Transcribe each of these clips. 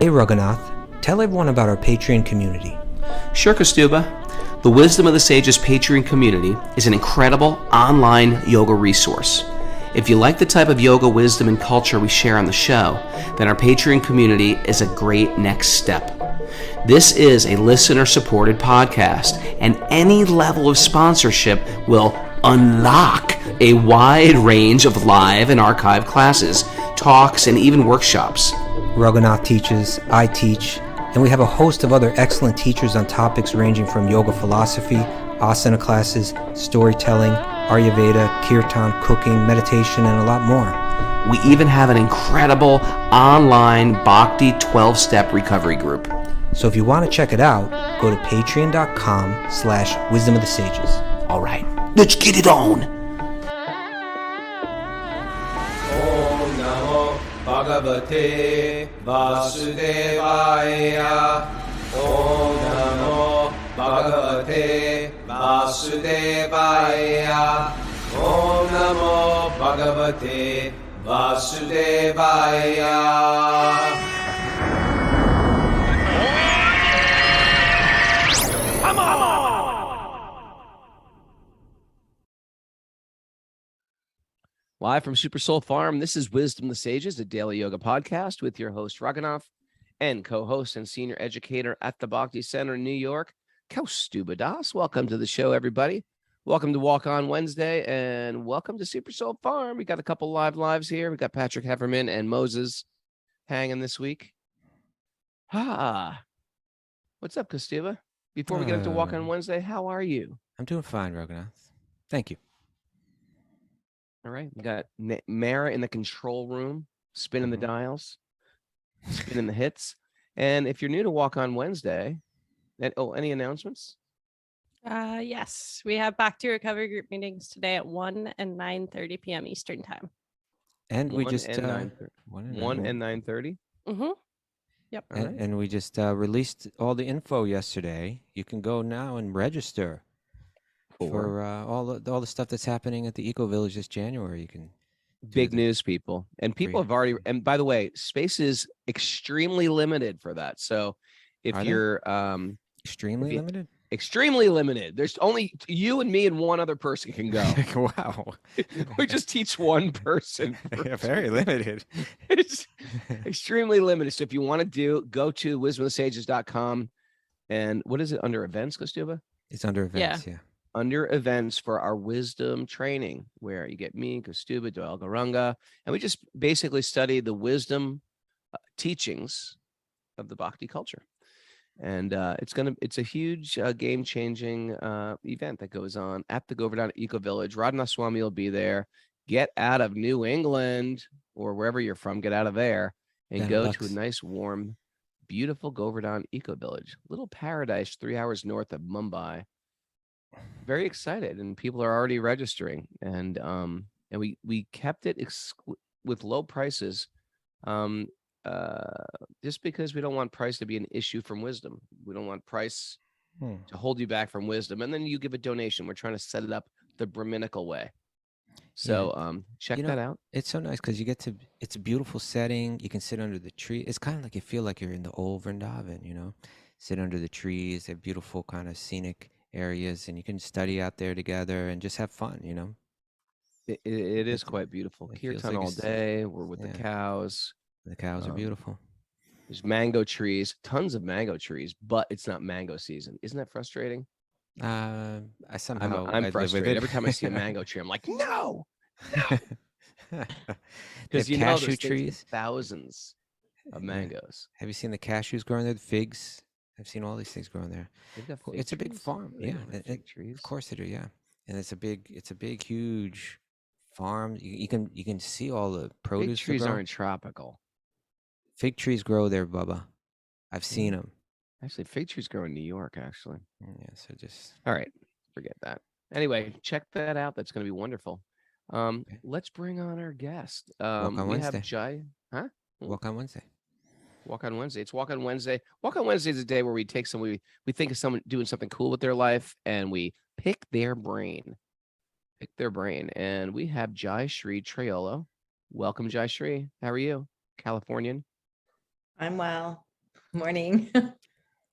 Hey Raghunath, tell everyone about our Patreon community. Sure, Kastuba. The Wisdom of the Sages Patreon community is an incredible online yoga resource. If you like the type of yoga wisdom and culture we share on the show, then our Patreon community is a great next step. This is a listener-supported podcast, and any level of sponsorship will unlock a wide range of live and archived classes, talks, and even workshops. Raghunath teaches, I teach, and we have a host of other excellent teachers on topics ranging from yoga philosophy, asana classes, storytelling, Ayurveda, kirtan, cooking, meditation, and a lot more. We even have an incredible online Bhakti 12-step recovery group. So if you want to check it out, go to patreon.com/wisdom of the sages. All right, let's get it on. Om Namo Bhagavate Vasudevaya. Om Namo Bhagavate Vasudevaya. Om Namo Bhagavate Vasudevaya. Live from Super Soul Farm, this is Wisdom of the Sages, a daily yoga podcast with your host, Raghunath, and co-host and senior educator at the Bhakti Center in New York, Kaustubha Das. Welcome to the show, everybody. Welcome to Walk On Wednesday, and welcome to Super Soul Farm. We got a couple lives here. We got Patrick Hefferman and Moses hanging this week. What's up, Kaustubha? Before we get into Walk On Wednesday, how are you? I'm doing fine, Raghunath. Thank you. All right, we got Mara in the control room, spinning the dials, spinning the hits. And if you're new to Walk On Wednesday, any announcements? Yes, we have back to recovery group meetings today at 1 and 9:30 p.m. Eastern time. And we just 1 and 9:30. Mm-hmm. Yep. And we just released all the info yesterday. You can go now and register for all the stuff that's happening at the Eco Village this January. You can big news, people, and people have already. And by the way, space is extremely limited for that. So if you're extremely limited, there's only you and me and one other person can go. Wow, we just teach one person. Yeah, very limited. It's extremely limited. So if you want to go to wisdomofthesages.com, and what is it under events, Kaustubha? It's under events, yeah. Under events for our wisdom training, where you get me, Kaustubha, Doyle Garunga, and we just basically study the wisdom teachings of the Bhakti culture. And it's a huge game-changing event that goes on at the Govardhan Eco Village. Radhanath Swami will be there. Get out of New England or wherever you're from, get out of there and go to a nice, warm, beautiful Govardhan Eco Village, little paradise 3 hours north of Mumbai. Very excited, and people are already registering, and we kept it with low prices, just because we don't want price to be an issue from wisdom. We don't want price to hold you back from wisdom, and then you give a donation. We're trying to set it up the Brahminical way. So check that out. It's so nice because it's a beautiful setting. You can sit under the tree. It's kind of like you feel like you're in the old Vrindavan, sit under the trees. They have beautiful kind of scenic areas, and you can study out there together and just have fun. It is quite beautiful. Kirtan all day. We're with the cows. The cows are beautiful. There's mango trees, tons of mango trees, but it's not mango season. Isn't that frustrating? I'm frustrated every time I see a mango tree. I'm like, no. Because cashew trees, thousands of mangoes. Have you seen the cashews growing there? The figs. I've seen all these things growing there. It's a big farm. Yeah, trees. Of course they do. Yeah, and it's a big, huge farm. You can see all the produce. Fig trees aren't tropical. Fig trees grow there, Bubba. I've seen them. Actually, fig trees grow in New York. Actually. Yeah. So just all right. Forget that. Anyway, check that out. That's going to be wonderful. Let's bring on our guest. Walk on Wednesday. Have Jai. Huh? Walk on Wednesday. Walk on Wednesday. It's Walk on Wednesday. Walk on Wednesday is a day where we take we think of someone doing something cool with their life, and we pick their brain. And we have Jai Shri Trayolo. Welcome, Jai Shri. How are you? Californian. I'm well. Morning.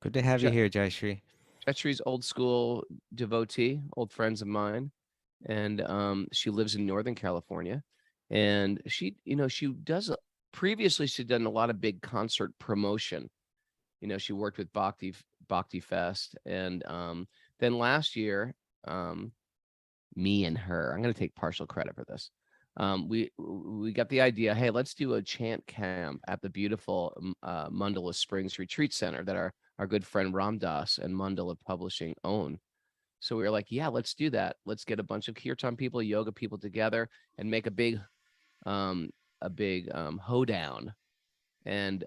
Good to have you here, Jayashree. Jayashree's old school devotee, old friends of mine, and she lives in Northern California, and she does previously she'd done a lot of big concert promotion. She worked with Bhakti Fest, and then last year, me and her, I'm going to take partial credit for this. We got the idea, hey, let's do a chant camp at the beautiful Mandala Springs Retreat Center that our good friend Ram Das and Mandala Publishing own. So we were like, yeah, let's do that. Let's get a bunch of kirtan people, yoga people together and make a big hoedown. And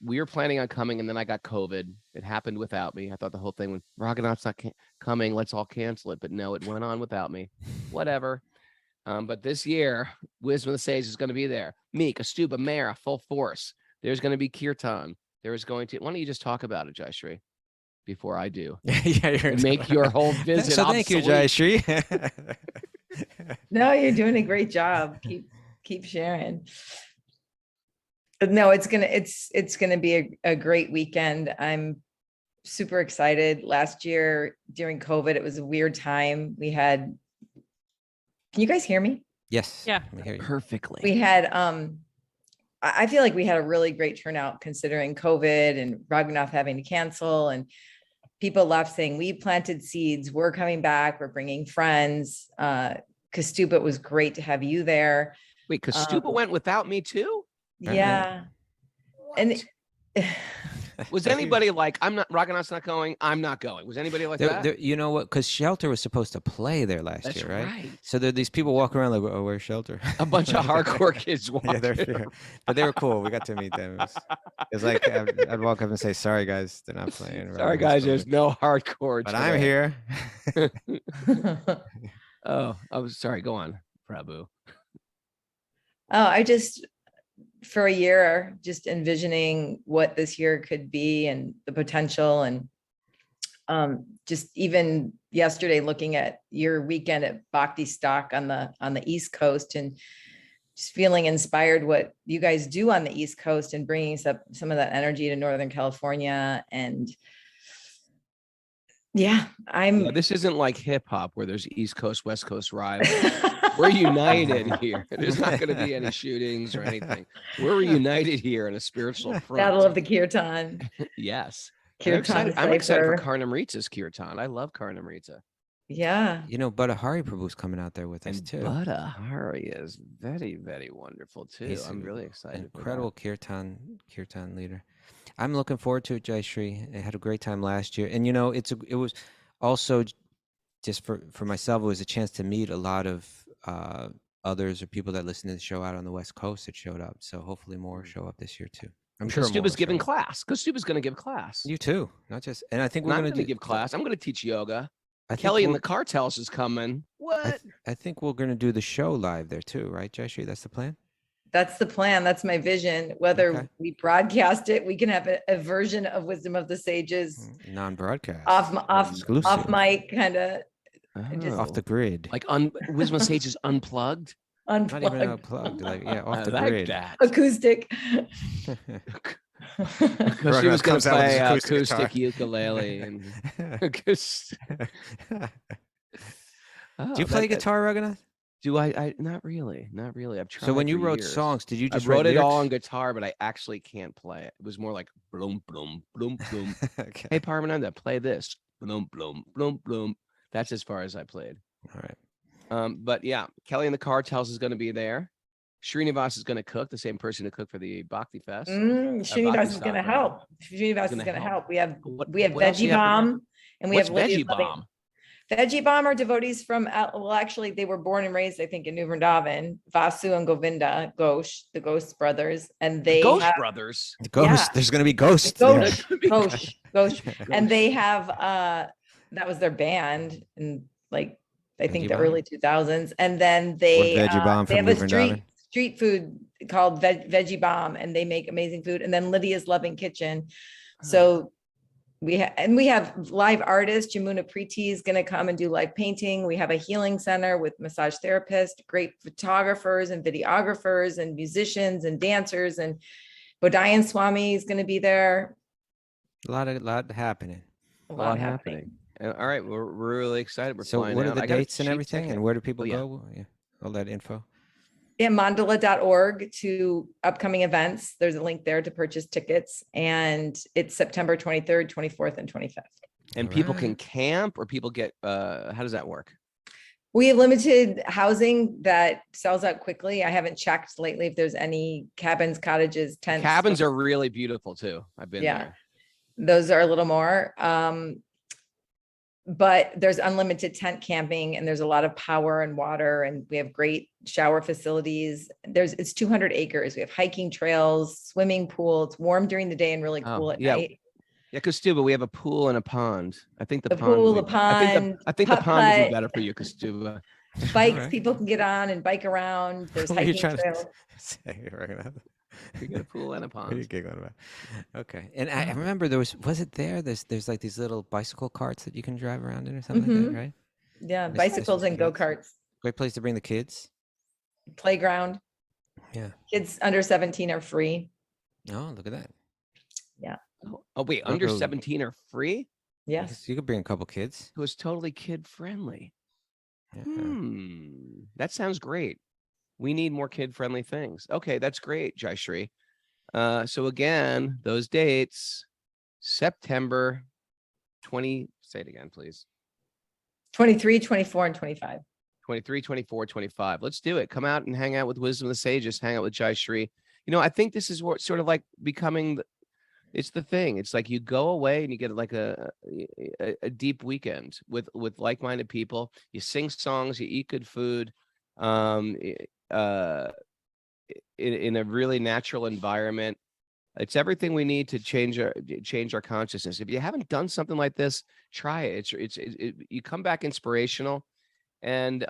we were planning on coming, and then I got COVID. It happened without me. I thought the whole thing was Raghunath's not coming. Let's all cancel it. But no, it went on without me. Whatever. But this year, Wisdom of the Sage is going to be there. Me, Kastuba, Mara, full force. There's going to be kirtan. There's going to. Why don't you just talk about it, Jayashree, before I do? Yeah, make your whole visit. So thank you, Jayashree. No, you're doing a great job. Keep sharing. But no, it's gonna be a great weekend. I'm super excited. Last year during COVID, it was a weird time. Can you guys hear me? Yes. Yeah. I hear you. Perfectly. We had I feel like we had a really great turnout considering COVID and Raghunath having to cancel, and people left saying, we planted seeds, we're coming back, we're bringing friends. Kastuba, it was great to have you there. Wait, Kastuba went without me too? Yeah. And was anybody like, Raghunath's not going, I'm not going? Was anybody like that? You know what? Because Shelter was supposed to play there last year, right? So there are these people walking around like, oh, where's Shelter? A bunch of hardcore kids walking. Yeah, but they were cool. We got to meet them. It was like, I'd walk up and say, sorry, guys, they're not playing. Sorry, guys, there's no hardcore. But I'm here. Oh, I was sorry. Go on, Prabhu. I just, for a year, just envisioning what this year could be and the potential, and just even yesterday looking at your weekend at Bhakti Stock on the East Coast, and just feeling inspired what you guys do on the East Coast and bringing some of that energy to Northern California. And yeah, this isn't like hip hop where there's East Coast, West Coast rivals. We're united here. There's not going to be any shootings or anything. We're united here in a spiritual front. Battle of the Kirtan. Yes. Kirtan. I'm excited for Karnamrita's Kirtan. I love Karnamrita. Yeah. Butta Hari Prabhu's coming out there with us too. Butta Hari is very, very wonderful too. I'm really excited. Incredible kirtan leader. I'm looking forward to it, Jayashree. I had a great time last year, and it was also just for myself. It was a chance to meet a lot of others or people that listen to the show out on the West Coast that showed up. So hopefully more show up this year too. I'm sure Kastuba's giving class. Kastuba's going to give class. You too, not just. And I think we're going to give class. I'm going to teach yoga. Kelly and the Cartels is coming. What? I think we're going to do the show live there too, right, Jayashree? That's the plan. That's the plan. That's my vision. Whether we broadcast it, we can have a version of Wisdom of the Sages, non-broadcast, off mic, kind of off the grid, like Wisdom of the Sages unplugged. Not even unplugged, off the grid. That. Acoustic. Because she was going to play acoustic ukulele and acoustic. Do you play guitar, Raghunath? Do I? Not really. I've tried. So when you wrote songs, did you just wrote it lyrics? all on guitar, but I actually can't play it. It was more like bloom, bloom, bloom, bloom. Okay. Hey, Parmananda, play this. Bloom, bloom, bloom, bloom. That's as far as I played. All right. But yeah, Kelly and the Cartels is going to be there. Srinivas is going to cook, the same person who cooked for the Bhakti Fest. Srinivas is going to help. Srinivas is going to help. We have Veggie Bomb, and we have Veggie Bomb. Veggie Bomb are devotees from, actually, they were born and raised, I think, in New Vrindavan. Vasu and Govinda Ghosh, the Ghost brothers, and they brothers. The ghost. Yeah. There's going to be ghosts. Ghosh. And they have that was their band, and I think the early 2000s. And then they have a street food called Veggie Bomb, and they make amazing food. And then Lydia's Loving Kitchen. So we have live artists. Jamuna Preeti is going to come and do live painting. We have a healing center with massage therapists, great photographers and videographers and musicians and dancers. And Bodhayan Swami is going to be there. A lot happening. A lot happening. All right, we're really excited. We're So flying what are out. the I got a dates and cheap everything, ticket. and where do people yeah. go? Yeah, all that info. Yeah, mandala.org to upcoming events. There's a link there to purchase tickets, and it's September 23rd, 24th, and 25th. And All people right. can camp, or people get how does that work? We have limited housing that sells out quickly. I haven't checked lately if there's any cabins, cottages, tents. Cabins are really beautiful too. I've been there. Those are a little more. But there's unlimited tent camping, and there's a lot of power and water, and we have great shower facilities. It's 200 acres. We have hiking trails, swimming pool. It's warm during the day and really cool at night. Yeah, Kostuba, we have a pool and a pond. I think the pond. Pool, the pond. I think the pond would be better for you, Kostuba. Bikes, All right. people can get on and bike around. There's What are you hiking trying to trails. say right now? We got a pool and a What are you pond. giggling about? Okay, and I remember was it there? There's like these little bicycle carts that you can drive around in or something like that, right? Yeah, This- bicycles this and was go-karts, Great place to bring the kids. playground. Yeah. Kids under 17 are free. Oh, look at that. Oh wait, I'll under go- 17 are free? Yes. You could bring a couple kids. It was totally kid friendly. Yeah. That sounds great. We need more kid friendly things. Okay, that's great, Jayashree. So again, those dates, September 20, say it again, please. 23, 24, and 25. 23, 24, 25. Let's do it. Come out and hang out with Wisdom of the Sages, hang out with Jayashree. You know, I think this is what sort of like becoming, it's the thing. It's like you go away and you get like a deep weekend with like-minded people. You sing songs, you eat good food, in a really natural environment. It's everything we need to change our consciousness. If you haven't done something like this, try it. You come back inspirational. And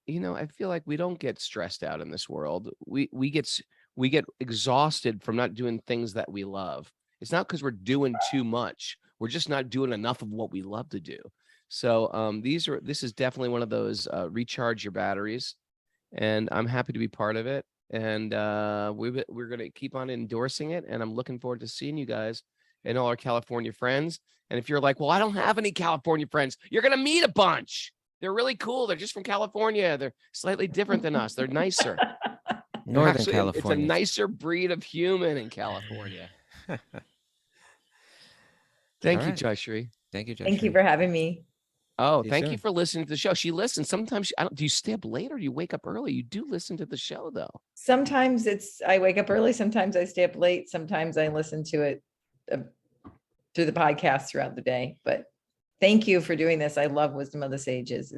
you know, I feel like we don't get stressed out in this world. We get exhausted from not doing things that we love. It's not because we're doing too much. We're just not doing enough of what we love to do. So this is definitely one of those recharge your batteries, and I'm happy to be part of it. And we're going to keep on endorsing it, and I'm looking forward to seeing you guys and all our California friends. And if you're like, well, I don't have any California friends, you're going to meet a bunch. They're really cool. They're just from California. They're slightly different than us. They're nicer. Northern Actually, California. It's a nicer breed of human in California. Thank you, right. Jayashree. Thank you, Josh. Thank you for having me. Oh, See you thank you soon. for listening to the show. She listens. Sometimes do you stay up late or do you wake up early? You do listen to the show though. Sometimes I wake up early. Sometimes I stay up late. Sometimes I listen to it through the podcast throughout the day. But thank you for doing this. I love Wisdom of the Sages.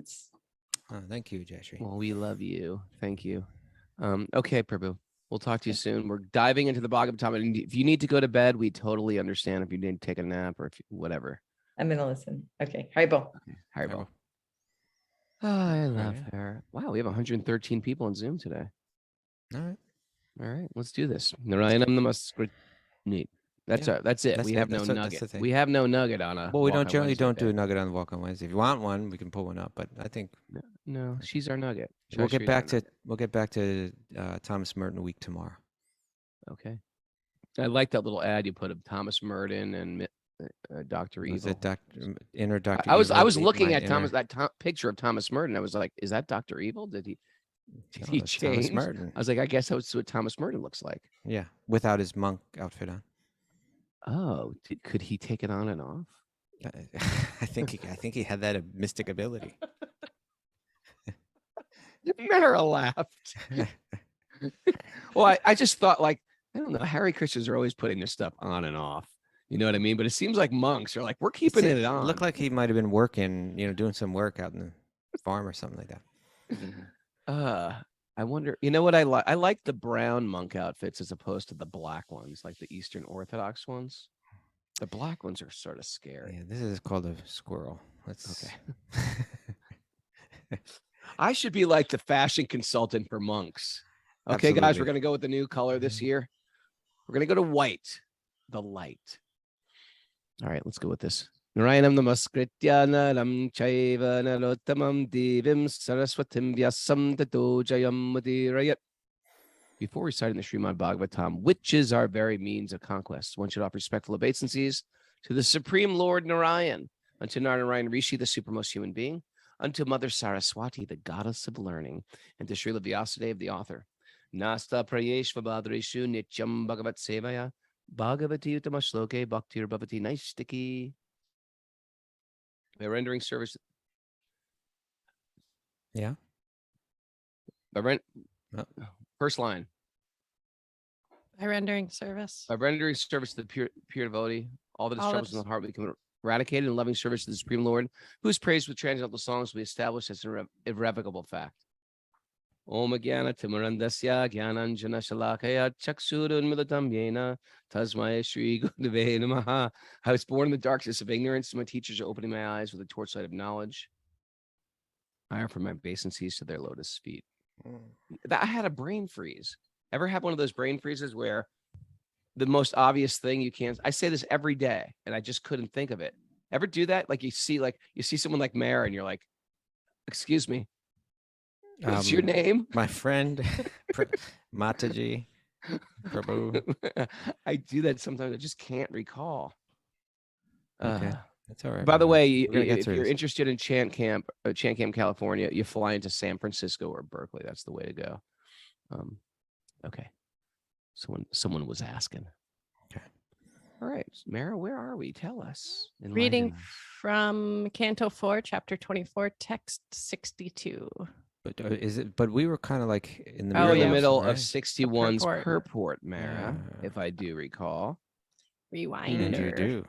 Thank you, Jayashree. Well, we love you. Thank you. Okay, Prabhu. We'll talk to you soon. We're diving into the Bhagavatam. And if you need to go to bed, we totally understand if you need to take a nap or whatever. I'm going to listen. Okay. Haribo. Haribo. Oh, I love right. her. Wow, we have 113 people on Zoom today. All right. All right, let's do this. Narayanam Namaskrit. Neat. That's it. We have no nugget. We have no nugget on a. Well, we Walk on generally Wednesday don't do day. a nugget on the walk on Wednesday. If you want one, we can pull one up. But I think No, she's our nugget. we'll get Jayashree's back our to Thomas Merton a week tomorrow. nugget. Okay. I like that little ad you put of Thomas Merton and Dr. Was Evil. it Dr. Dr. I was Evil, looking my at inner- picture of Thomas Merton. I was like, is that Dr. Evil? Did he No, he that's change? Thomas Merton. I was like, I guess that's what Thomas Merton looks like. Yeah, without his monk outfit on. Oh, could he take it on and off? I think he had that mystic ability. Mara laughed. Well, I just thought, like, I don't know, Hare Krishnas are always putting their stuff on and off. You know what I mean? But it seems like monks are like, we're keeping it on. Looked like he might have been working, doing some work out in the farm or something like that. I wonder, you know what I like? I like the brown monk outfits as opposed to the black ones, like the Eastern Orthodox ones. The black ones are sort of scary. Yeah, this is called a squirrel. Let's Okay. I should be like the fashion consultant for monks. Okay, guys, Absolutely. we're going to go with the new color this year. We're going to go to white, the light. All right, let's go with this. Narayanam namaskritya naram chaiva narottamam divim saraswatim vyasam tato jayam mudirayat. Before reciting the Srimad Bhagavatam, which is our very means of conquest, one should offer respectful obeisances to the Supreme Lord Narayan, unto Narayan Rishi, the supermost human being, unto Mother Saraswati, the goddess of learning, and to Srila Vyasadeva, the author. Nasta prayeshva badreshu nityam bhagavat sevaya, bhagavati uttama shloke bhaktir bhavati naistiki. By rendering service. Yeah. First line. By rendering service. By rendering service to the pure devotee, all that is troubles in the heart will become eradicated, and loving service to the Supreme Lord, who is praised with transcendental songs, will be established as an irrevocable fact. Om Jnana Timarandasya Jnananjana Shalakaya Chaksurunmilatam Yena Tasmaya Shri Gurave Namaha. I was born in the darkness of ignorance. My teachers are opening my eyes with the torchlight of knowledge. I offer my obeisances to their lotus feet. I had a brain freeze. Ever have one of those brain freezes where the most obvious thing you can't? I say this every day, and I just couldn't think of it. Ever do that? Like you see someone like Mara, and you're like, "Excuse me, what's your name?" My friend, Mataji, Prabhu. I do that sometimes. I just can't recall. Okay. That's all right. By the way, if you're interested in Chant Camp, California, you fly into San Francisco or Berkeley. That's the way to go. Okay. Someone was asking. Okay. All right, Mara, where are we? Tell us. Reading from Canto 4, Chapter 24, Text 62. But is it? But we were kind of like in the middle, middle, middle right? of 61's purport, Mara, if I do recall. Rewind. And you do.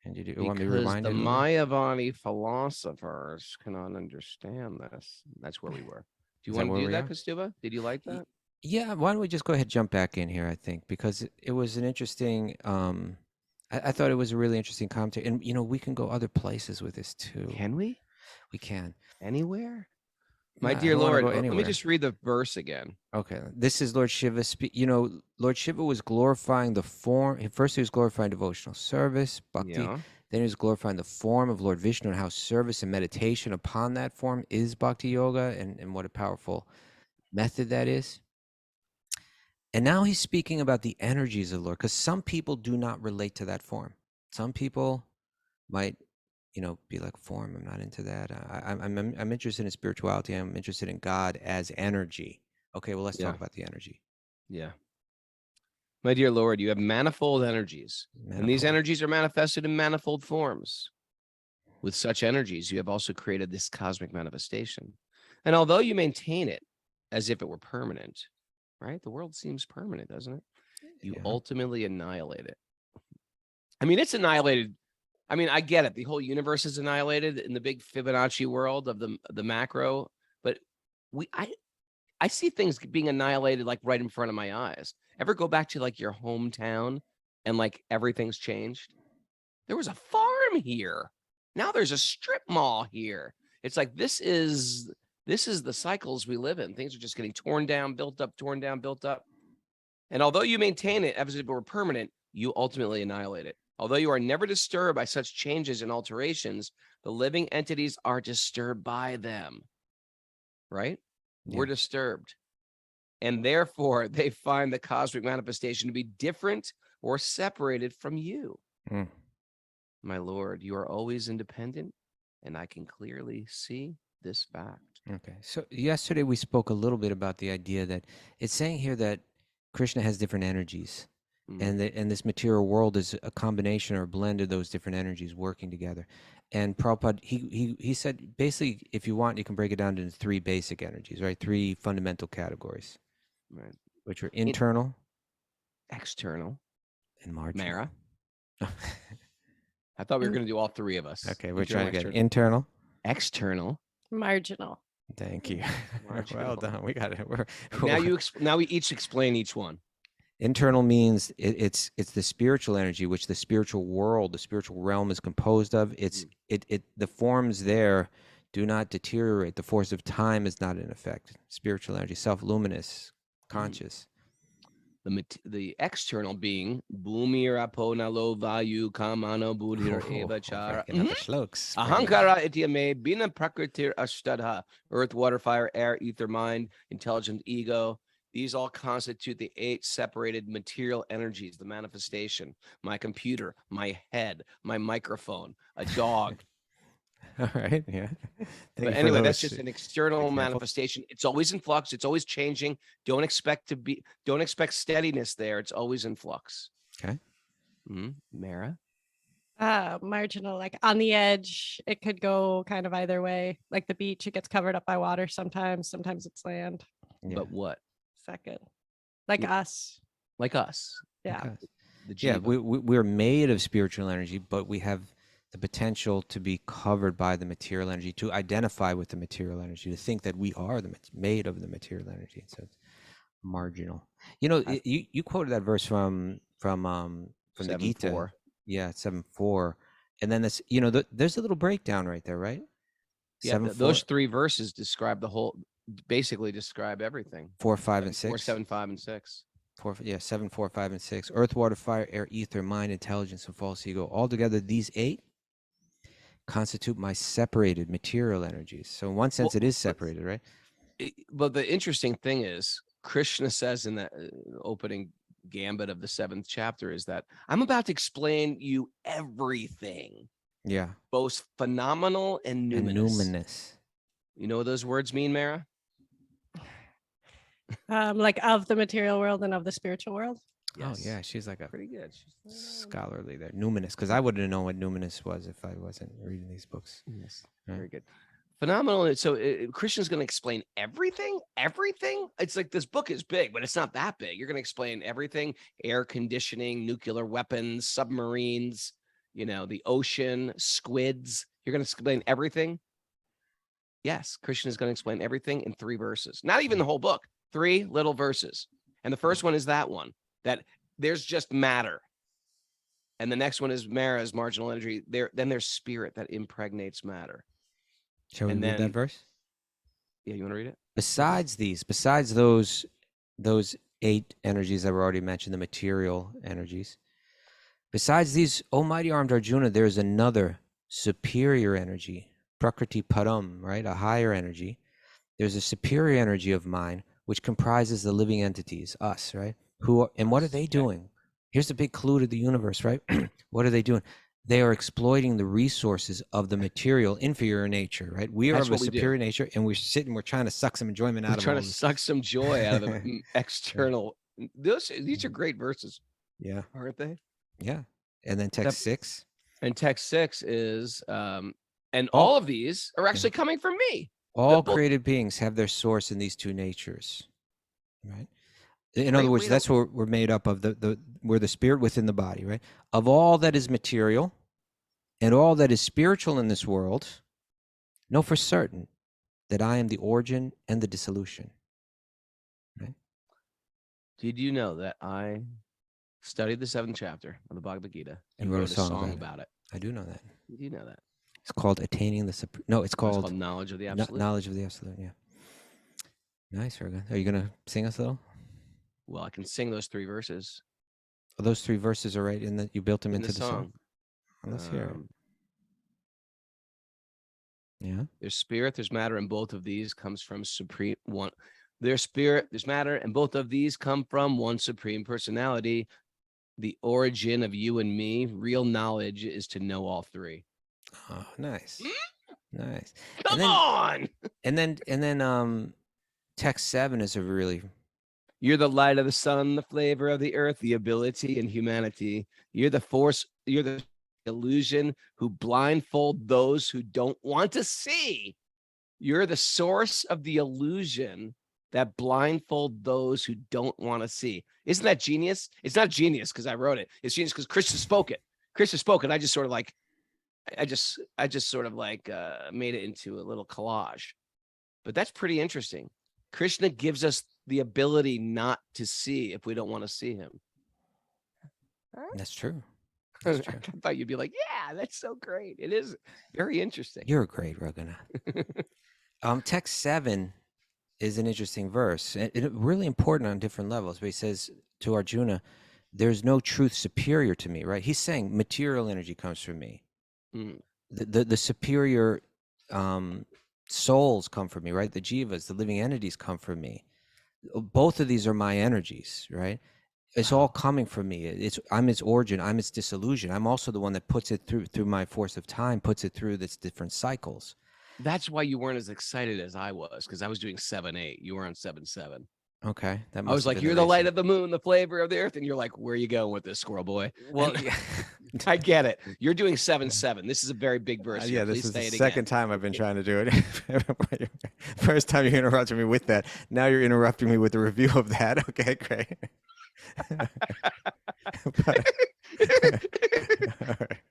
Because want me to remind the you? Mayavani philosophers cannot understand this. That's where we were. Do you want to do that, Kastuba? Did you like that? Yeah. Why don't we just go ahead and jump back in here? I think because it was an interesting. I thought it was a really interesting commentary, and we can go other places with this too. Can we? We can. Anywhere. My dear Lord, let me just read the verse again. Okay, this is Lord Shiva. Lord Shiva was glorifying the form. First, he was glorifying devotional service, bhakti. Yeah. Then he was glorifying the form of Lord Vishnu and how service and meditation upon that form is bhakti yoga, and what a powerful method that is. And now he's speaking about the energies of the Lord, because some people do not relate to that form. Some people might be like, form, I'm not into that. I'm interested in spirituality. I'm interested in God as energy. Okay, well, let's talk about the energy. Yeah. My dear Lord, you have manifold energies, and these energies are manifested in manifold forms. With such energies, you have also created this cosmic manifestation. And although you maintain it as if it were permanent, right? The world seems permanent, doesn't it? You ultimately annihilate it. I mean, it's annihilated. I mean, I get it. The whole universe is annihilated in the big Fibonacci world of the macro, but I see things being annihilated like right in front of my eyes. Ever go back to like your hometown and like everything's changed? There was a farm here. Now there's a strip mall here. It's like this is the cycles we live in. Things are just getting torn down, built up, torn down, built up. And although you maintain it as if it were permanent, you ultimately annihilate it. Although you are never disturbed by such changes and alterations, the living entities are disturbed by them. Right? Yeah. We're disturbed. And therefore, they find the cosmic manifestation to be different or separated from you. Mm. My Lord, you are always independent, and I can clearly see this fact. Okay. So yesterday we spoke a little bit about the idea that it's saying here that Krishna has different energies. And this material world is a combination or a blend of those different energies working together. And Prabhupada, he said, basically, if you want, you can break it down into three basic energies, right? Three fundamental categories, right? Which are internal, external, and marginal. Mara. I thought we were going to do all three of us. Okay, we're trying to get internal, external, marginal. Thank you. Marginal. Well done. We got it. Now we each explain each one. Internal means it's the spiritual energy, which the spiritual world, the spiritual realm is composed of. The forms there do not deteriorate. The force of time is not in effect. Spiritual energy, self-luminous, conscious. The external being Bhumi Rapo Nalo Vayu Kamano Budhir Eva Chara Ahankara Ityame Bina Prakritir Ashtadha, earth, water, fire, air, ether, mind, intelligent ego, These all constitute the 8 separated material energies, the manifestation, my computer, my head, my microphone, a dog. All right. Yeah. But anyway, that's just an external manifestation. It's always in flux. It's always changing. Don't expect steadiness there. It's always in flux. Okay. Mara? Marginal, like on the edge. It could go kind of either way. Like the beach, it gets covered up by water sometimes. Sometimes it's land. Yeah. But what? Second. Like us. Like us. Yeah. Okay. The Yeah, jiva. we're made of spiritual energy, but we have the potential to be covered by the material energy, to identify with the material energy, to think that we are made of the material energy. So it's marginal. You know, you quoted that verse from the Gita. 7:4. Yeah, 7:4, and then this. You know, there's a little breakdown right there, right? Yeah, those 3 verses basically describe everything. 4, 5, and 6. 4, 7, 5, and 6. 7, 4, 5, and 6. Earth, water, fire, air, ether, mind, intelligence, and false ego. Altogether, these 8 constitute my separated material energies. So in one sense, it is separated, right? But the interesting thing is, Krishna says in the opening gambit of the 7th chapter is that I'm about to explain you everything. Yeah. Both phenomenal and numinous. You know what those words mean, Mara? Like of the material world and of the spiritual world. Yes. Oh yeah, she's like a Pretty good. scholarly there. Numinous, because I wouldn't have known what numinous was if I wasn't reading these books. Yes. Very good. Phenomenal. So Krishna's going to explain everything. It's like this book is big, but it's not that big. You're going to explain everything: air conditioning, nuclear weapons, submarines, the ocean, squids. You're going to explain everything. Yes, Krishna is going to explain everything in 3 verses. Not even the whole book. 3 little verses. And the first one is that one, that there's just matter. And the next one is Mara's marginal energy. Then there's spirit that impregnates matter. Shall we read that verse? Yeah, you want to read it? Besides those 8 energies that were already mentioned, the material energies, besides these, O mighty armed Arjuna, there is another superior energy, Prakriti Param, right? A higher energy. There's a superior energy of mind, which comprises the living entities, us, right? And what are they doing? Here's the big clue to the universe, right? What are they doing? They are exploiting the resources of the material inferior nature, right? We are of a superior nature, and we're trying to suck some enjoyment out of it. We're trying to suck some joy out of the external. These are great verses. Yeah. Aren't they? Yeah. And then text 6. And text 6 is, and all of these are actually coming from me. All created beings have their source in these 2 natures, right? In other words, that's what we're made up of. We're the spirit within the body, right? Of all that is material and all that is spiritual in this world, know for certain that I am the origin and the dissolution. Right? Did you know that I studied the 7th chapter of the Bhagavad Gita and wrote a song about it? I do know that. Did you know that? It's called Attaining the it's called Knowledge of the Absolute. Knowledge of the Absolute, yeah. Nice, very good. Are you going to sing us a little? Well, I can sing those 3 verses. Oh, those 3 verses are right in that you built them into the song. Well, let's hear it. Yeah. There's spirit, there's matter, and both of these comes from supreme one. There's spirit, there's matter, and both of these come from one supreme personality. The origin of you and me, real knowledge is to know all 3. Oh, nice. Nice. Come on. And then text 7 is a really... You're the light of the sun, the flavor of the earth, the ability and humanity. You're the force, you're the illusion who blindfold those who don't want to see. You're the source of the illusion that blindfold those who don't want to see. Isn't that genius? It's not genius because I wrote it. It's genius because Krishna spoke it. Krishna spoke it. I just sort of like, made it into a little collage. But that's pretty interesting. Krishna gives us the ability not to see if we don't want to see him. That's true. I thought you'd be like, yeah, that's so great. It is very interesting. You're great, Raghunath. Text 7 is an interesting verse. And really important on different levels. But he says to Arjuna, there's no truth superior to me, right? He's saying material energy comes from me. Mm. The superior souls come from me, right? The jivas, the living entities come from me. both of these are my energies, right? It's all coming from me. I'm its origin. I'm its disillusion. I'm also the one that puts it through my force of time, puts it through its different cycles. That's why you weren't as excited as I was, because I was doing 7-8. You were on 7-7. Okay, I was like, "You're the light of the moon, the flavor of the earth," and you're like, "Where are you going with this, squirrel boy?" Well, And yeah. I get it. You're doing 7-7. This is a very big verse. Yeah, Please this is say the it second again. time I've been trying to do it. First time you interrupted me with that. Now you're interrupting me with the review of that. Okay, great. All right.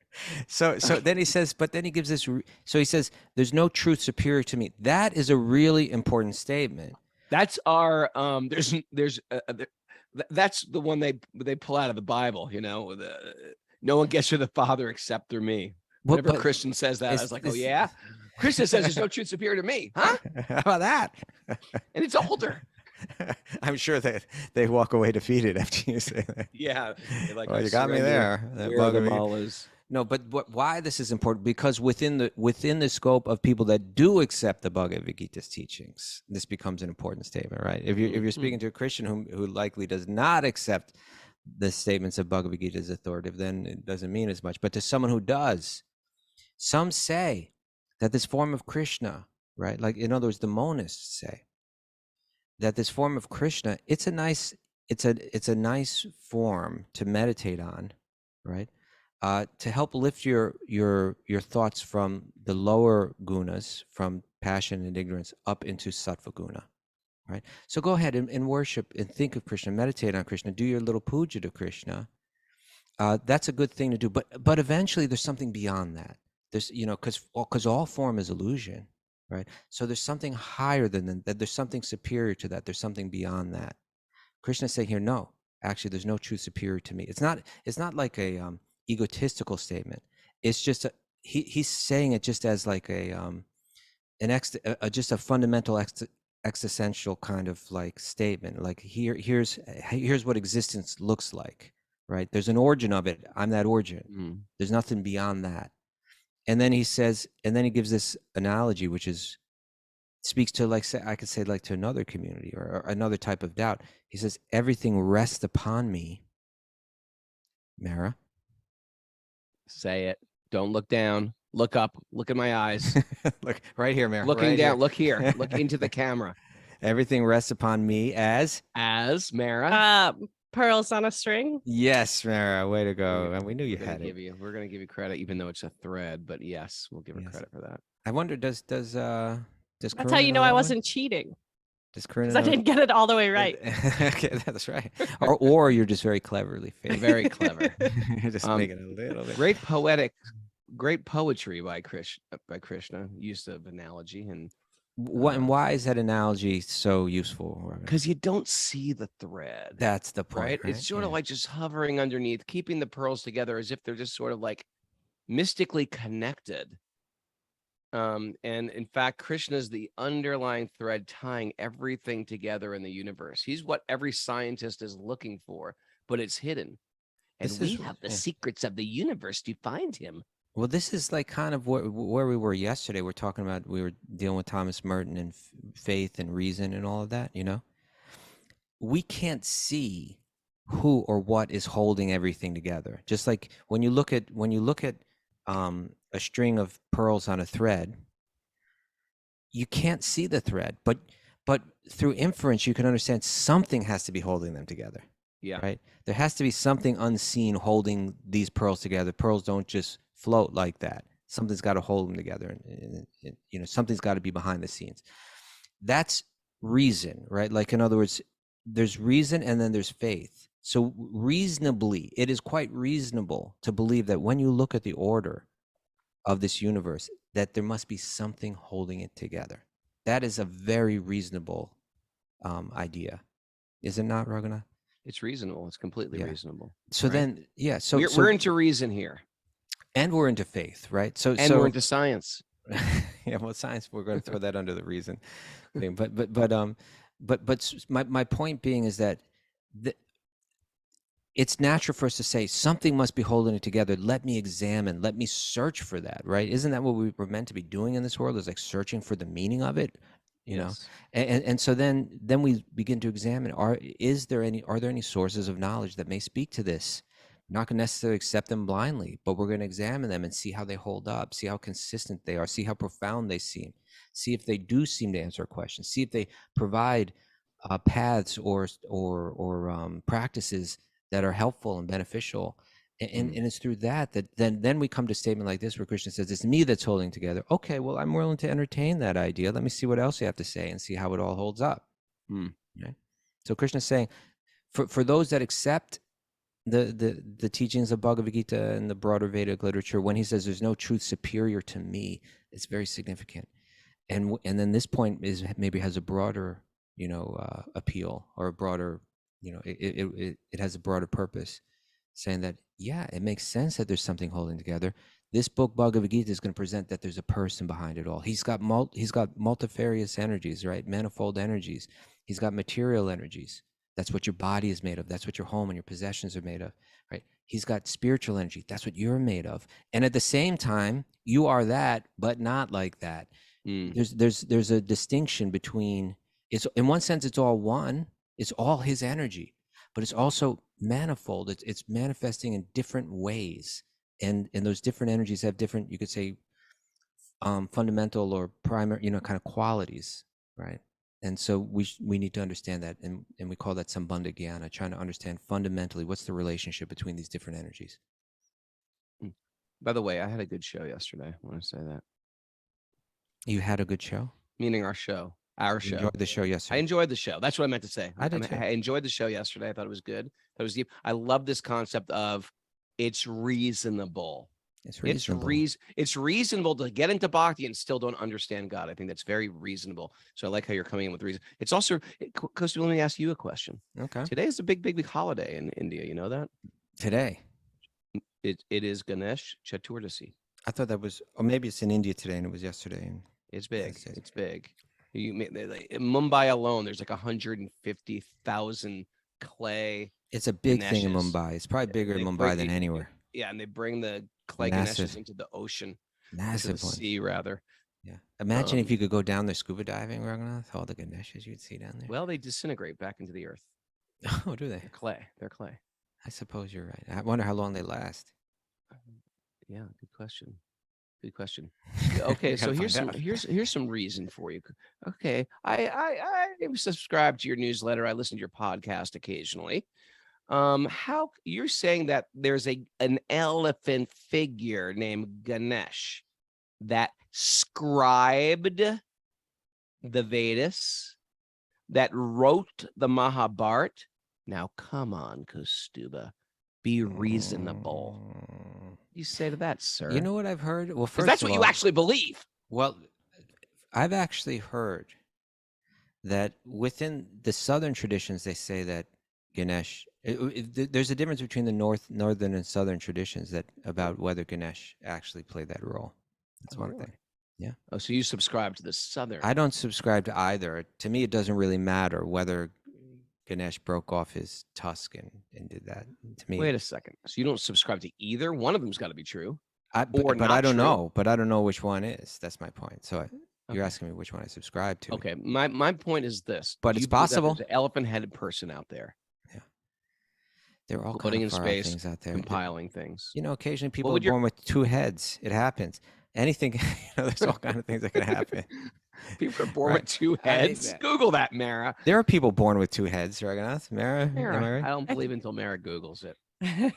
So then he says, but then he gives this. So he says, "There's no truth superior to me." That is a really important statement. That's our that's the one they pull out of the Bible. No one gets to the Father except through me. Whenever Christian says that, I was like, "Oh yeah." Krishna says there's no truth superior to me, huh? How about that? And it's older. I'm sure that they walk away defeated after you say that. Yeah. Like, well, you got me there. Where the ball is. No, but why this is important? Because within the scope of people that do accept the Bhagavad Gita's teachings, this becomes an important statement, right? If you're speaking to a Christian who likely does not accept the statements of Bhagavad Gita as authoritative, then it doesn't mean as much. But to someone who does, some say that this form of Krishna, right? Like, in other words, the monists say that this form of Krishna, it's a nice form to meditate on, right? To help lift your thoughts from the lower gunas, from passion and ignorance, up into sattva guna, right? So go ahead and worship and think of Krishna, meditate on Krishna, do your little puja to Krishna. That's a good thing to do, but eventually there's something beyond that. There's, because all form is illusion, right? So there's something higher than that. There's something superior to that. There's something beyond that. Krishna's saying here, no, actually, there's no truth superior to me. It's not like a egotistical statement. It's just he's saying it just as like just a fundamental existential kind of like statement. Like here's what existence looks like, right? There's an origin of it. I'm that origin. There's nothing beyond that. And then he says, and then he gives this analogy, which speaks to, like, say, I could say, like, to another community or another type of doubt. He says, everything rests upon me. Mara. Say it. Don't look down. Look up. Look in my eyes. Look right here, Mara. Looking right down. Here. Look here. Look into the camera. Everything rests upon me as Mara. Pearls on a string. Yes, Mara. Way to go. And we knew you had it. We're going to give you credit, even though it's a thread. But yes, we'll give her credit for that. I wonder, does That's Karuna how you know that I one? wasn't cheating. Does Karuna Because I didn't get it all the way right. Okay, that's right. Or you're just very cleverly fake. Very clever. You're just making it a little bit. Great poetry by Krishna. Use of analogy and why is that analogy so useful? Because you don't see the thread. That's the point, right? It's sort of like just hovering underneath, keeping the pearls together as if they're just sort of like mystically connected. And in fact, Krishna is the underlying thread tying everything together in the universe. He's what every scientist is looking for, but it's hidden. And we have the secrets of the universe to find him. Well, this is like kind of where we were yesterday. We were dealing with Thomas Merton and faith and reason and all of that, We can't see who or what is holding everything together. Just like when you look at a string of pearls on a thread, you can't see the thread, but through inference you can understand something has to be holding them together. Yeah. Right? There has to be something unseen holding these pearls together. Pearls don't just float like that. Something's got to hold them together, and something's got to be behind the scenes. That's reason, right? Like, in other words, there's reason and then there's faith. So reasonably, it is quite reasonable to believe that when you look at the order of this universe, that there must be something holding it together. That is a very reasonable idea, is it not, Raghunath? It's reasonable. It's completely reasonable. So right? then, we're into reason here, and we're into faith, right? So we're into science. Yeah, well, science, we're going to throw that under the reason thing. But my point being is that it's natural for us to say something must be holding it together. Let me examine. Let me search for that. Right? Isn't that what we were meant to be doing in this world? Is like searching for the meaning of it. you know. And so then we begin to examine, are there any sources of knowledge that may speak to this? We're not going to necessarily accept them blindly, but we're going to examine them and see how they hold up, see how consistent they are, see how profound they seem, see if they do seem to answer a question, see if they provide paths or practices that are helpful and beneficial. And it's through that then we come to a statement like this, where Krishna says, it's me that's holding together. Okay, well, I'm willing to entertain that idea. Let me see what else you have to say and see how it all holds up. Right? So Krishna's saying, for those that accept the teachings of Bhagavad Gita and the broader Vedic literature, when he says there's no truth superior to me, it's very significant. And then this point maybe has a broader, appeal, or a broader, it has a broader purpose, saying that, yeah, it makes sense that there's something holding together. This book, Bhagavad Gita, is going to present that there's a person behind it all. He's got multifarious energies, right? Manifold energies. He's got material energies. That's what your body is made of. That's what your home and your possessions are made of, right? He's got spiritual energy. That's what you're made of. And at the same time, you are that, but not like that. There's a distinction between, it's, in one sense, it's all one. It's all his energy, but it's also manifold. It's manifesting in different ways. And those different energies have different, you could say, fundamental or primary, kind of qualities, right? And so we need to understand that, and we call that Sambandha Jnana, trying to understand fundamentally what's the relationship between these different energies. By the way, I had a good show yesterday. I want to say that. You had a good show? Meaning our show. Our show. Enjoyed the show yesterday. I enjoyed the show. That's what I meant to say. I did too. I enjoyed the show yesterday. I thought it was good. That was deep. I love this concept of it's reasonable. It's reasonable. It's reasonable to get into bhakti and still don't understand God. I think that's very reasonable. So I like how you're coming in with reason. It's also, Kostu, let me ask you a question. Okay. Today is a big holiday in India. You know that? Today? It is Ganesh Chaturdasi. I thought that was, or maybe it's in India today and it was yesterday. It's big. It's big. In Mumbai alone, there's like 150,000 clay. It's a big Ganeshas. thing in Mumbai. It's probably bigger in Mumbai than anywhere. Yeah, and they bring the clay Ganeshas into the ocean. Massive into the one. sea, rather. Yeah. Imagine if you could go down there scuba diving, Raghunath, all the Ganeshas you'd see down there. Well, they disintegrate back into the earth. Oh, do they? They're clay. I suppose you're right. I wonder how long they last. Yeah, good question. Good question. Okay, so here's some reason for you. Okay, I subscribe to your newsletter. I listen to your podcast occasionally. How you're saying that there's an elephant figure named Ganesh that scribed the Vedas, that wrote the Mahabharata? Now, come on, Kaustubha, be reasonable. You say to that, sir? You know what I've heard? Well, first that's what you actually believe. Well, I've actually heard that within the southern traditions, they say that Ganesh. There's a difference between the northern and southern traditions about whether Ganesh actually played that role. That's one thing. Yeah. Oh, so you subscribe to the southern? I don't subscribe to either. To me, it doesn't really matter whether Ganesh broke off his tusk and did that. To me, wait a second. So you don't subscribe to either? One of them's got to be true. But I don't know. But I don't know which one is. That's my point. So you're asking me which one I subscribe to. Okay. My point is this. But it's possible. There's an elephant-headed person out there. Yeah. They're all putting in space things out there, compiling things. Occasionally people are born with two heads. It happens. Anything. There's all kinds of things that can happen. People are born with two heads. Google that, Mara. There are people born with two heads, Raghunath. Mara. I don't believe until Mara Googles it.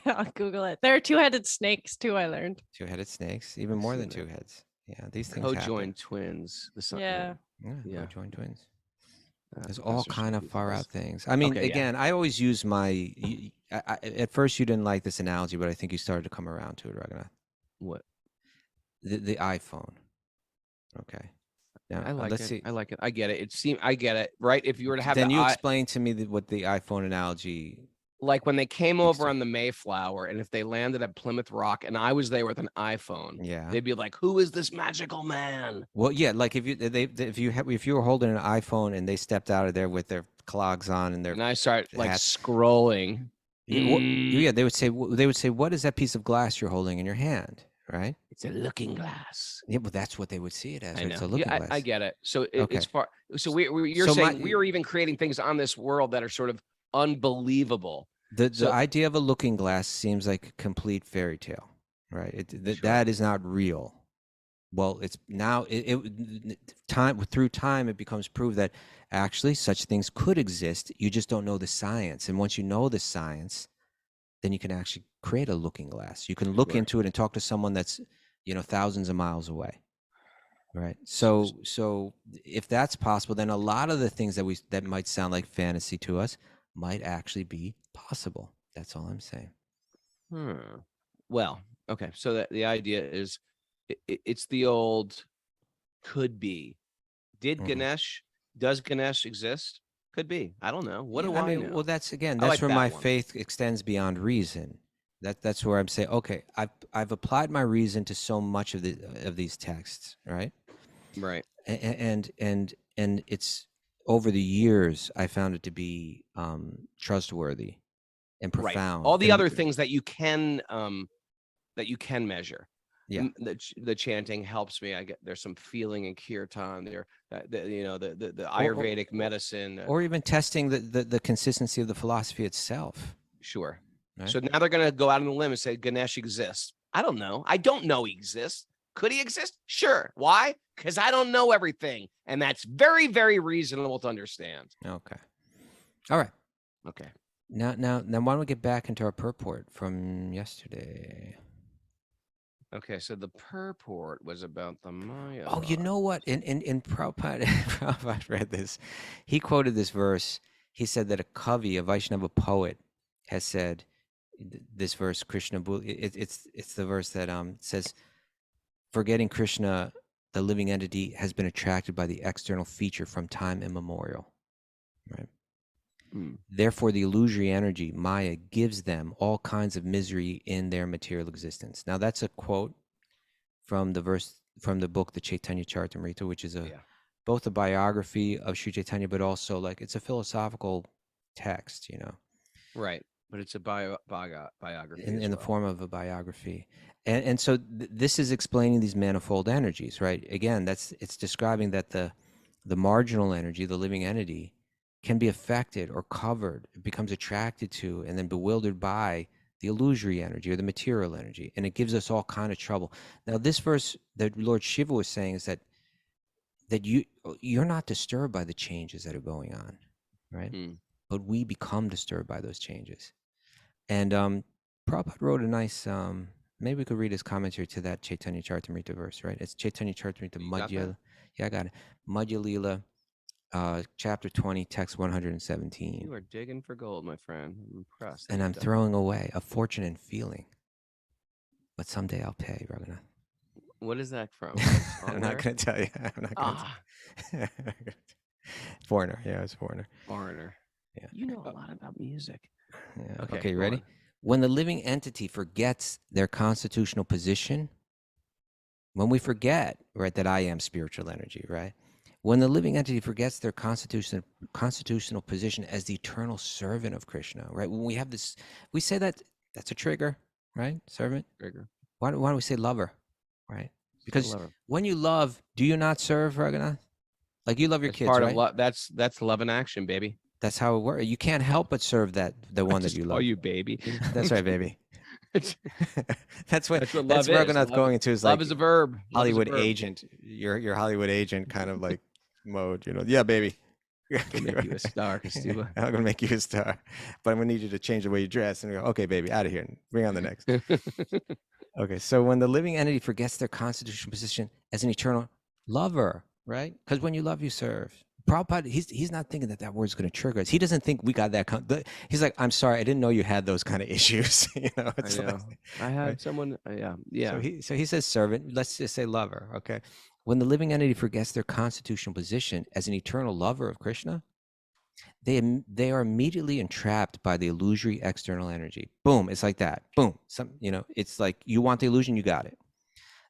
I'll Google it. There are two-headed snakes too, I learned. Two-headed snakes, even more than two heads. Yeah, these things co-joined twins. Yeah. Co-joined twins. There's all kind of far out things. I mean, again, I always use my. At first, you didn't like this analogy, but I think you started to come around to it, Raghunath. What? The iPhone. Okay. Now, I like it. I like it. I get it. I get it. Right? If you were to have, then you explain to me what the iPhone analogy. Like when they came over on the Mayflower, and if they landed at Plymouth Rock, and I was there with an iPhone, they'd be like, "Who is this magical man?" Well, yeah, like if you were holding an iPhone and they stepped out of there with their clogs on and I start like scrolling. Yeah, they would say, "What is that piece of glass you're holding in your hand?" right? It's a looking glass. Yeah, well, that's what they would see it as. I Right? know. It's a looking glass. I get it. So Okay. it's far. So you're So saying we are even creating things on this world that are sort of unbelievable. The idea of a looking glass seems like a complete fairy tale, right? That is not real. Well, it's now through time it becomes proved that actually such things could exist. You just don't know the science, and once you know the science, then you can actually create a looking glass. You can look into it and talk to someone that's, thousands of miles away. Right. So if that's possible, then a lot of the things that might sound like fantasy to us might actually be possible. That's all I'm saying. Well, okay. So the idea is it's the old could be. Does Ganesh exist? Could be. I don't know. What do I know? Well, that's where my faith extends beyond reason. That's where I'm saying, okay, I've applied my reason to so much of these texts, right? Right. And it's over the years I found it to be trustworthy and profound. All the other things that you can measure. Yeah. The chanting helps me. There's some feeling in kirtan there. The Ayurvedic medicine, or even testing the consistency of the philosophy itself. Sure. Right? So now they're going to go out on a limb and say Ganesh exists. I don't know. I don't know he exists. Could he exist? Sure. Why? Because I don't know everything, and that's very, very reasonable to understand. Okay. All right. Okay. Now, why don't we get back into our purport from yesterday? Okay, so the purport was about the Maya. Oh, you know what? In Prabhupada read this. He quoted this verse. He said that a Kavi, a Vaishnava poet, has said this verse, Krishna. It's the verse that says, "Forgetting Krishna, the living entity has been attracted by the external feature from time immemorial." Right. Therefore, the illusory energy, Maya, gives them all kinds of misery in their material existence. Now, that's a quote from the verse from the book, the Chaitanya Charitamrita, which is both a biography of Sri Chaitanya, but also it's a philosophical text, Right, but it's a biography in the form of a biography, and so this is explaining these manifold energies, right? Again, it's describing that the marginal energy, the living entity, can be affected or covered, it becomes attracted to, and then bewildered by the illusory energy or the material energy, and it gives us all kind of trouble. Now, this verse that Lord Shiva was saying is that you're not disturbed by the changes that are going on, right? But we become disturbed by those changes. And Prabhupada wrote a nice, maybe we could read his commentary to that Chaitanya Charitamrita verse, right? It's Chaitanya Charitamrita Madhya. Yeah, I got it. Madhya Lila. Chapter 20, text 117. You are digging for gold, my friend. I'm impressed. And I'm throwing away a fortune and feeling, but someday I'll pay, Raghunath. What is that from? I'm not going to tell you. I'm not going to. Foreigner. Yeah, it's Foreigner. Foreigner. Yeah. You know a lot about music. Yeah. Okay, ready? When the living entity forgets their constitutional position, when we forget, right, that I am spiritual energy, right? When the living entity forgets their constitutional position as the eternal servant of Krishna, right? When we have this, we say that's a trigger, right? Servant. Trigger. Why don't we say lover, right? Because when you love, do you not serve, Raghunath? Like you love your kids, part right? Of love. That's love in action, baby. That's how it works. You can't help but serve the one that you love. Oh, you baby. That's right, baby. that's what Raghunath going into is love is a verb. Hollywood agent. Your Hollywood agent kind of like mode, Yeah, baby. I'm gonna make you a star, Kastuba. I'm gonna make you a star, but I'm gonna need you to change the way you dress. And go, okay, baby, out of here. Bring on the next. Okay, so when the living entity forgets their constitutional position as an eternal lover, right? Because when you love, you serve. Prabhupada, he's not thinking that word's going to trigger us. He doesn't think we got that. He's like, I'm sorry, I didn't know you had those kind of issues. It's I had right? Someone, yeah. So he says servant. Let's just say lover. Okay. When the living entity forgets their constitutional position as an eternal lover of Krishna, they are immediately entrapped by the illusory external energy. Boom. It's like that. Boom. It's like you want the illusion, you got it.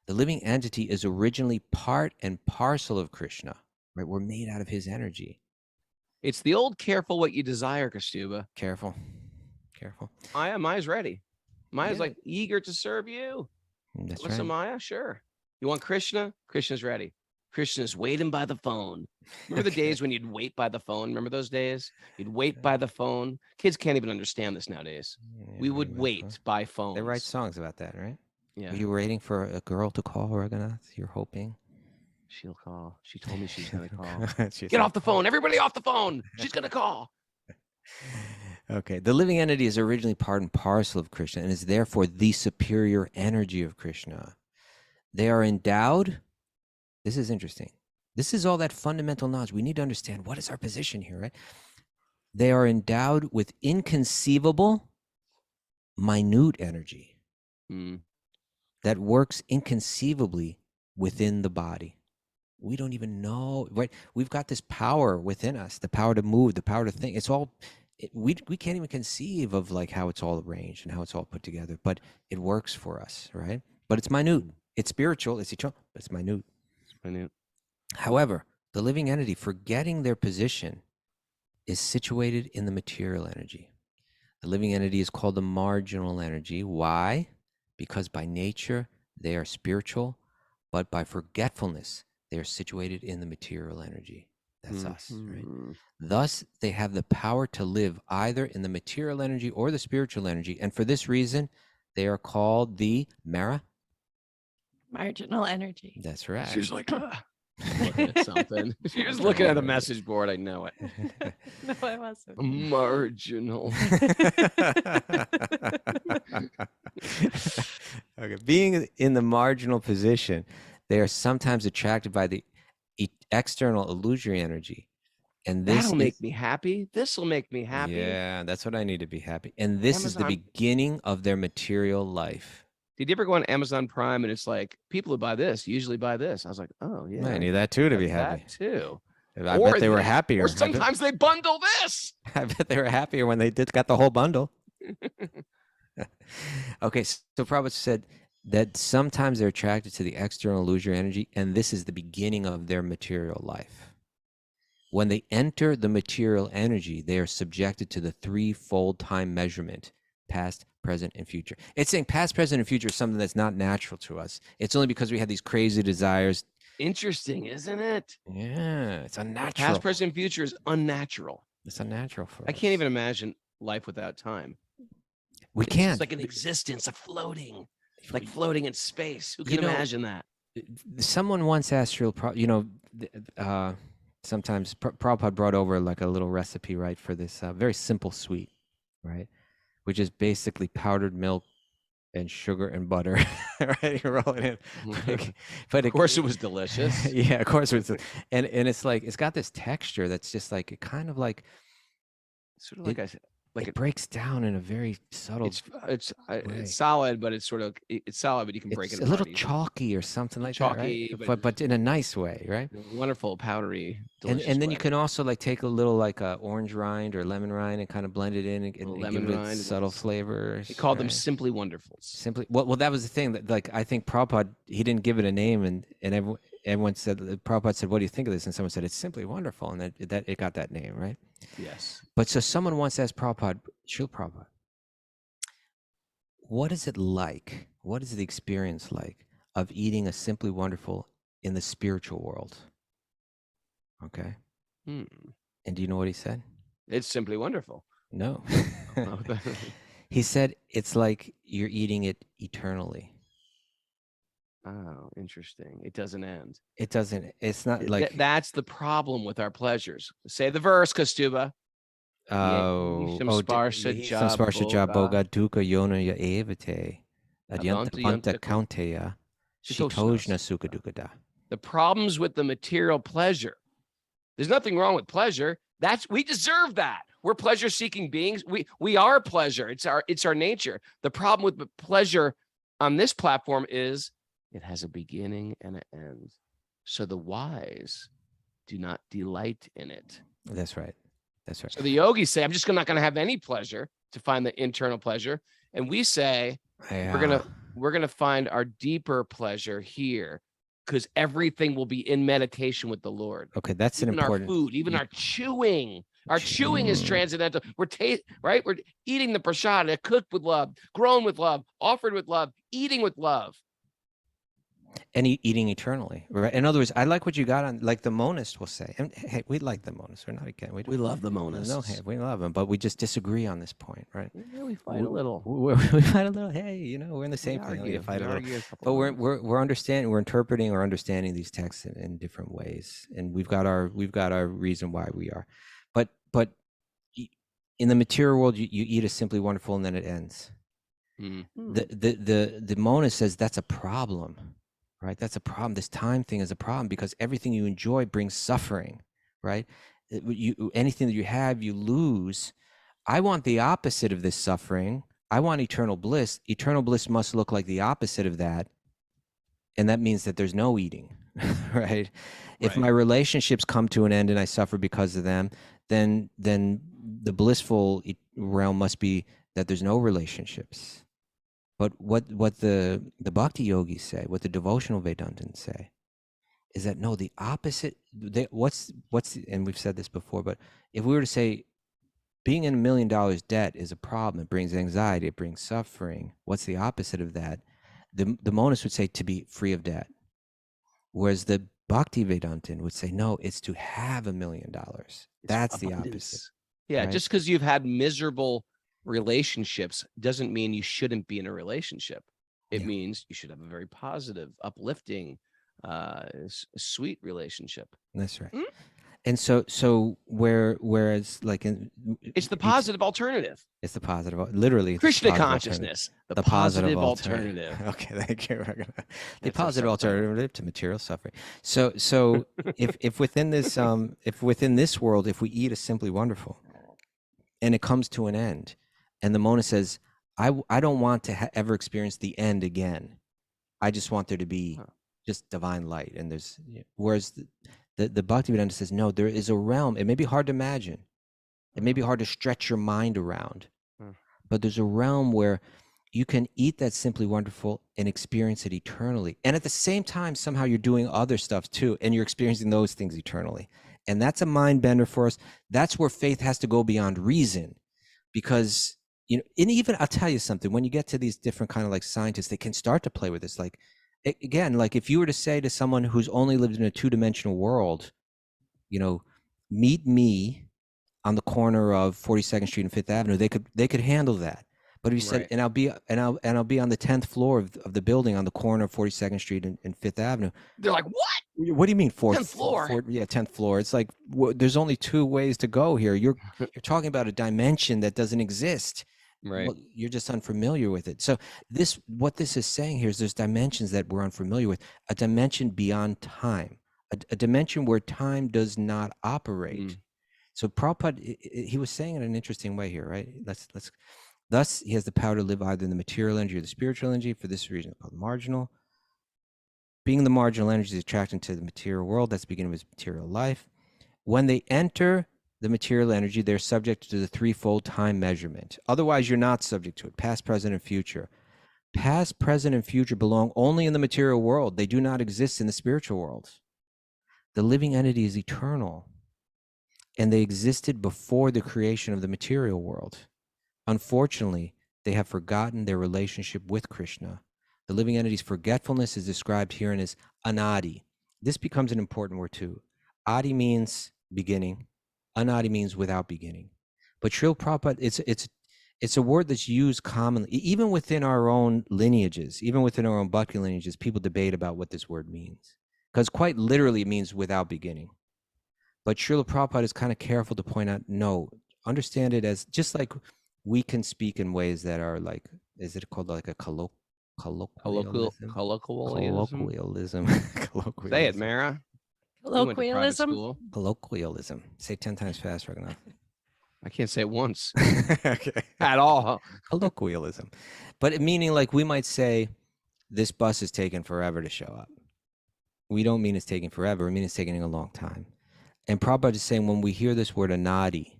The living entity is originally part and parcel of Krishna. Right, we're made out of his energy. It's the old careful what you desire, Kastuba. Careful. Maya's ready. Maya's like eager to serve you. That's Want some Maya? Sure. You want Krishna? Krishna's ready. Krishna's waiting by the phone. Remember the days when you'd wait by the phone? Remember those days? You'd wait by the phone. Kids can't even understand this nowadays. We would wait by phone. They write songs about that, right? Yeah. Were you waiting for a girl to call, Raghunath? You're hoping? She'll call. She told me she's going to call. Get off the phone. Everybody off the phone. She's going to call. Okay. The living entity is originally part and parcel of Krishna and is therefore the superior energy of Krishna. They are endowed. This is interesting. This is all that fundamental knowledge. We need to understand what is our position here, right? They are endowed with inconceivable, minute energy that works inconceivably within the body. We don't even know, right? We've got this power within us, the power to move, the power to think. It's all, we can't even conceive of like how it's all arranged and how it's all put together, but it works for us, right? But it's minute. It's spiritual, it's eternal, but it's minute. However, the living entity, forgetting their position, is situated in the material energy. The living entity is called the marginal energy. Why? Because by nature, they are spiritual, but by forgetfulness, they are situated in the material energy. That's us, right? Thus, they have the power to live either in the material energy or the spiritual energy. And for this reason, they are called the marginal energy. That's right. She was like, looking at something. She was looking at a message board. I know it. No, I wasn't. Marginal. Okay. Being in the marginal position, they are sometimes attracted by the external illusory energy. And that'll make me happy. This will make me happy. Yeah, that's what I need to be happy. And this is the beginning of their material life. Did you ever go on Amazon Prime and it's like, people who buy this usually buy this? I was like, oh, yeah. I knew that too, to be happy. That too. I bet they were happier. Or sometimes they bundle this. I bet they were happier when they got the whole bundle. Okay, so Prabhupada said that sometimes they're attracted to the external illusory energy, and this is the beginning of their material life. When they enter the material energy, they are subjected to the threefold time measurement: past, present, and future. It's saying past, present, and future is something that's not natural to us. It's only because we have these crazy desires. Interesting, isn't it? Yeah, it's unnatural. Past, present, and future is unnatural. It's unnatural for us. I can't even imagine life without time. We can't. It's like an existence of floating, like floating in space. Who can imagine that? Someone once asked sometimes Prabhupada brought over like a little recipe, right, for this very simple sweet, right, which is basically powdered milk and sugar and butter, right? You roll it in. But of course it was delicious. Yeah, of course it was. And it's like, it's got this texture that's just like, it kind of like, sort of like I said, like it breaks down in a very subtle. It's solid, but it's solid, but you can break it. It's a little chalky or something like that, right? But in a nice way, right? Wonderful, powdery, and then you can also like take a little like orange rind or lemon rind and kind of blend it in and give it subtle flavors. They called them Simply Wonderfuls. Well, that was the thing that, like, I think Prabhupada, he didn't give it a name, and everyone said, Prabhupada said, what do you think of this? And someone said, it's simply wonderful, and that it got that name, right? Yes. But so someone once asked Prabhupada, Srila Prabhupada, what is it like? What is the experience like of eating a Simply Wonderful in the spiritual world? Okay. And do you know what he said? It's simply wonderful. No. He said, it's like you're eating it eternally. Oh, interesting. It doesn't end. It doesn't. It's not like that's the problem with our pleasures. Say the verse, Kastuba. Samsparsha boga dukkha yona ya evate adyanta kaunteya shitojna sukha dukkha. The problems with the material pleasure. There's nothing wrong with pleasure. We deserve that. We're pleasure-seeking beings. We are pleasure. It's our nature. The problem with pleasure on this platform is it has a beginning and an end. So the wise do not delight in it. That's right. That's right. So the yogis say, I'm just not going to have any pleasure to find the internal pleasure. And we say, we're gonna find our deeper pleasure here, because everything will be in meditation with the Lord. Okay, that's even an important. Our food, even our chewing. Our chewing is transcendental. We're eating the prasada, cooked with love, grown with love, offered with love, eating with love. And eating eternally, right? In other words, I like what you got on, like the monist will say. And hey, we like the monists. We're not again. We love the monists. No, hey, we love them, but we just disagree on this point, right? Yeah, we fight a little. We fight a little. Hey, we're in the same thing. We fight a little. But we're understanding, we're interpreting or understanding these texts in different ways, and we've got our reason why we are. But in the material world, you eat a simply wonderful, and then it ends. The monist says that's a problem, right? That's a problem. This time thing is a problem because everything you enjoy brings suffering, right? Anything that you have, you lose. I want the opposite of this suffering. I want eternal bliss. Eternal bliss must look like the opposite of that, and that means that there's no eating, right? If my relationships come to an end and I suffer because of them, then the blissful realm must be that there's no relationships. But what the bhakti yogis say, what the devotional Vedantins say, is that no, the opposite. And we've said this before, but if we were to say being in $1 million debt is a problem, it brings anxiety, it brings suffering. What's the opposite of that? The monist would say to be free of debt, whereas the bhakti Vedantin would say no, it's to have $1 million. That's the opposite. Yeah, right? just because you've had miserable relationships doesn't mean you shouldn't be in a relationship. It means you should have a very positive, uplifting, sweet relationship. That's right. And so whereas like it's the positive alternative. It's the positive, literally Krishna consciousness, the positive alternative. Okay, thank you. The positive alternative to material suffering. So if within this world, if we eat a simply wonderful, and it comes to an end, and the monist says, I don't want to ever experience the end again. I just want there to be just divine light. And there's, whereas the Bhaktivedanta says, no, there is a realm. It may be hard to imagine. It may be hard to stretch your mind around, but there's a realm where you can eat that simply wonderful and experience it eternally. And at the same time, somehow you're doing other stuff too, and you're experiencing those things eternally. And that's a mind bender for us. That's where faith has to go beyond reason, because, and even I'll tell you something, when you get to these different kind of like scientists, they can start to play with this. Like, again, like if you were to say to someone who's only lived in a two-dimensional world, meet me on the corner of 42nd Street and 5th Avenue, they could handle that. But if you said, and I'll be on the 10th floor of the building on the corner of 42nd Street and 5th Avenue, they're like, what? What do you mean 10th floor? 10th floor. It's like, there's only two ways to go here. You're talking about a dimension that doesn't exist. Right. Well, you're just unfamiliar with it. So what this is saying here is there's dimensions that we're unfamiliar with, a dimension beyond time, a dimension where time does not operate. So Prabhupada, he was saying it in an interesting way here, right? Thus, he has the power to live either in the material energy or the spiritual energy. For this reason, called marginal. Being the marginal energy is attracted to the material world. That's the beginning of his material life. When they enter the material energy, they're subject to the threefold time measurement. Otherwise, you're not subject to it. Past, present, and future. Past, present, and future belong only in the material world. They do not exist in the spiritual world. The living entity is eternal, and they existed before the creation of the material world. Unfortunately, they have forgotten their relationship with Krishna. The living entity's forgetfulness is described herein as anadi. This becomes an important word too. Adi means beginning. Anadi means without beginning. But Srila Prabhupada, it's a word that's used commonly, even within our own lineages, even within our own bhakti lineages, people debate about what this word means. Because quite literally it means without beginning. But Srila Prabhupada is kind of careful to point out, no, understand it as just like we can speak in ways that are like, is it called like a colloquialism? Colloquialism. Say it, Mara. Colloquialism. Colloquialism. Say 10 times fast, Raghunath. I can't say it once. Okay. At all. Colloquialism. But meaning like we might say, this bus is taking forever to show up. We don't mean it's taking forever. We mean it's taking a long time. And Prabhupada is saying when we hear this word anadi,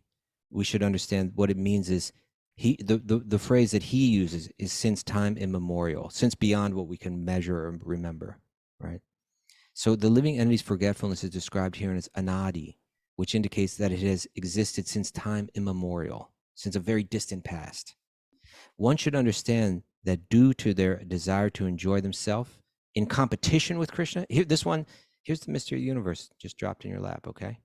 we should understand what it means is the phrase that he uses is since time immemorial, since beyond what we can measure or remember, right? So the living entity's forgetfulness is described here as anadi, which indicates that it has existed since time immemorial, since a very distant past. One should understand that due to their desire to enjoy themselves, in competition with Krishna. Here, this one, here's the mystery of the universe just dropped in your lap, okay?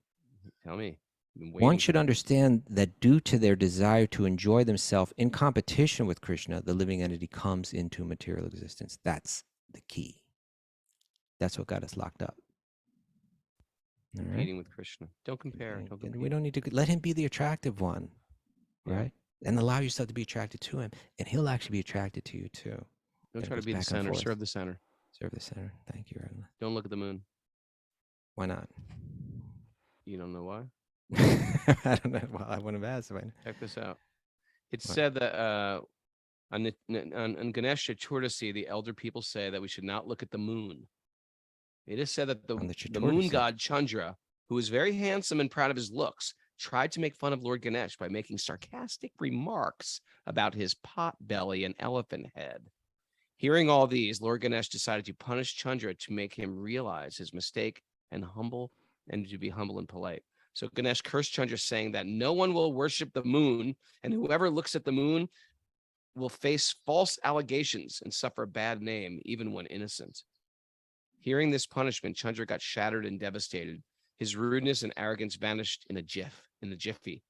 Tell me. One should understand that due to their desire to enjoy themselves in competition with Krishna, the living entity comes into material existence. That's the key. That's what got us locked up. Competing with Krishna. Don't compare. Don't compete. We don't need to let him be the attractive one, right? And allow yourself to be attracted to him, and he'll actually be attracted to you too. Don't try to be the center. Serve the center. Serve the center. Thank you, Ragnar. Don't look at the moon. Why not? You don't know why? I don't know. Well, I wouldn't have asked. Check this out. It's said that on Ganesh Chaturthi, the elder people say that we should not look at the moon. It is said that the moon god Chandra, who is very handsome and proud of his looks, tried to make fun of Lord Ganesh by making sarcastic remarks about his pot belly and elephant head. Hearing all these, Lord Ganesh decided to punish Chandra to make him realize his mistake and to be humble and polite. So Ganesh cursed Chandra, saying that no one will worship the moon, and whoever looks at the moon will face false allegations and suffer a bad name, even when innocent. Hearing this punishment, Chandra got shattered and devastated. His rudeness and arrogance vanished in a jiffy.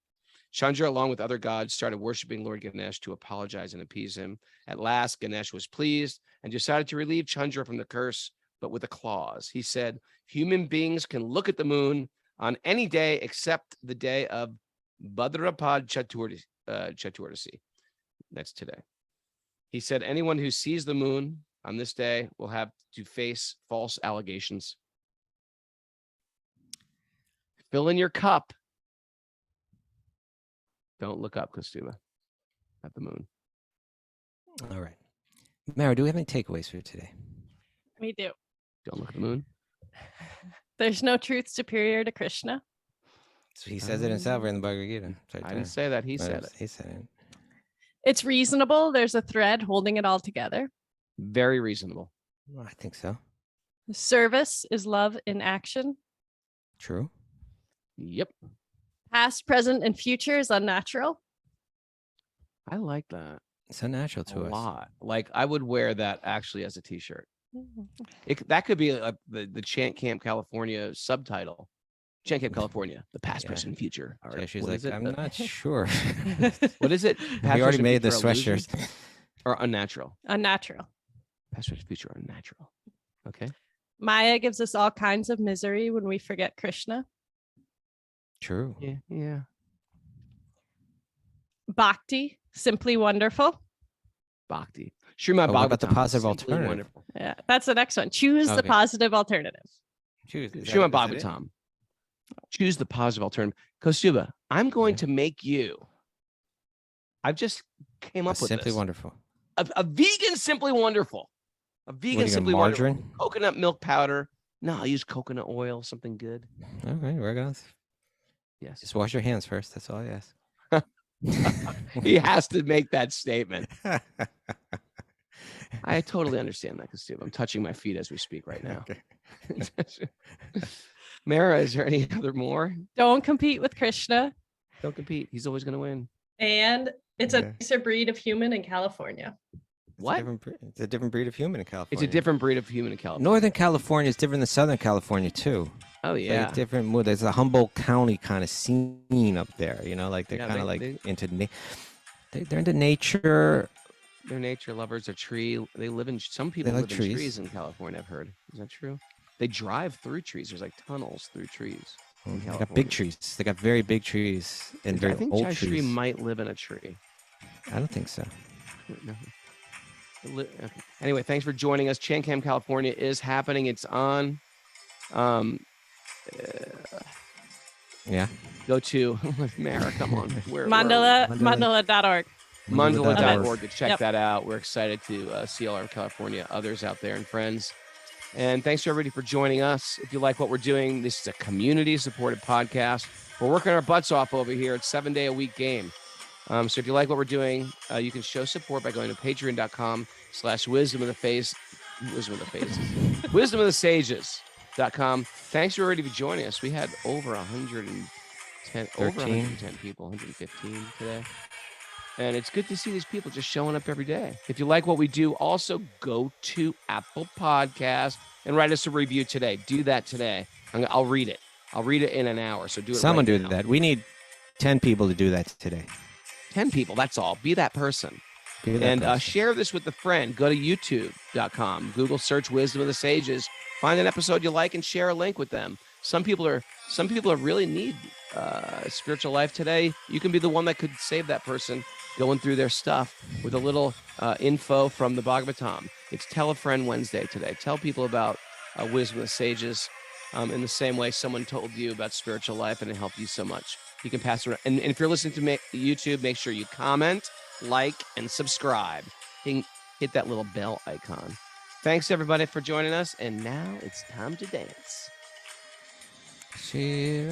Chandra, along with other gods, started worshiping Lord Ganesh to apologize and appease him. At last, Ganesh was pleased and decided to relieve Chandra from the curse, but with a clause. He said, human beings can look at the moon on any day except the day of Bhadrapad Chaturthi. That's today. He said, anyone who sees the moon on this day will have to face false allegations. Fill in your cup. Don't look up, Kostuba, at the moon. All right. Mara, do we have any takeaways for today? We do. Don't look at the moon. There's no truth superior to Krishna. So he says it himself in the Bhagavad Gita. I didn't say that. He said it. He said it. It's reasonable. There's a thread holding it all together. Very reasonable. Well, I think so. Service is love in action. True. Yep. Past, present, and future is unnatural. I like that. It's unnatural to us. A lot. Like I would wear that actually as a t-shirt. That could be the Chant Camp California subtitle. Chant Camp California, the past, present, and future. Yeah, she's like, I'm not sure. What is it? We already made the sweatshirts. Or unnatural. Unnatural. Past, present, future, unnatural. Okay. Maya gives us all kinds of misery when we forget Krishna. True. Yeah. Bhakti, simply wonderful. Bhakti. Srimad What about the Bhagavatam, positive simply alternative? wonderful. Yeah, that's the next one. Choose the positive alternative. Srimad Bhagavatam. Choose the positive alternative. Kostuba, I'm going to make you. I've just came up with Simply this. Wonderful. A vegan Simply Wonderful. A vegan Simply margarine? Wonderful. Coconut milk powder. No, I'll use coconut oil, something good. Okay, we're going. Yes. Just wash your hands first. That's all I ask. He has to make that statement. I totally understand that, Kostuba. I'm touching my feet as we speak right now. Okay. Mara, is there any other more? Don't compete with Krishna. Don't compete. He's always going to win. And it's a nicer breed of human in California. What? It's a different breed of human in California. It's a different breed of human in California. Northern California is different than Southern California too. Oh yeah, like different mood. There's a Humboldt County kind of scene up there. You know, like they're kind of into they're into nature. They're nature lovers. They're tree. They live in. Some people live in trees in California. I've heard. Is that true? They drive through trees. There's like tunnels through trees. They got big trees. They got very big trees and very old trees. I think Tree might live in a tree. I don't think so. No. Okay. Anyway, thanks for joining us. Chant Camp California is happening. It's on. Yeah. Go to Mara. Come on. Mandala.org. Mandala.org to check that out. We're excited to see all our California others out there and friends. And thanks to everybody for joining us. If you like what we're doing, this is a community-supported podcast. We're working our butts off over here. It's 7-day-a-week game. So if you like what we're doing, you can show support by going to patreon.com/wisdomofthesages.com. Thanks for everybody for joining us. We had over 110 people, 115 today. And it's good to see these people just showing up every day. If you like what we do, also go to Apple Podcasts and write us a review today. Do that today. I'll read it. I'll read it in an hour. So do it. Someone right do now. that. We need 10 people to do that today. 10 people. That's all. Be that person. And share this with a friend. Go to youtube.com. Google search Wisdom of the Sages. Find an episode you like and share a link with them. Some people are really need spiritual life today. You can be the one that could save that person going through their stuff with a little info from the Bhagavatam. It's Tell a Friend Wednesday today. Tell people about Wisdom of the Sages in the same way someone told you about spiritual life and it helped you so much. You can pass it around. And if you're listening to YouTube, make sure you comment, like, and subscribe. Hit that little bell icon. Thanks, everybody, for joining us. And now it's time to dance. Shirade.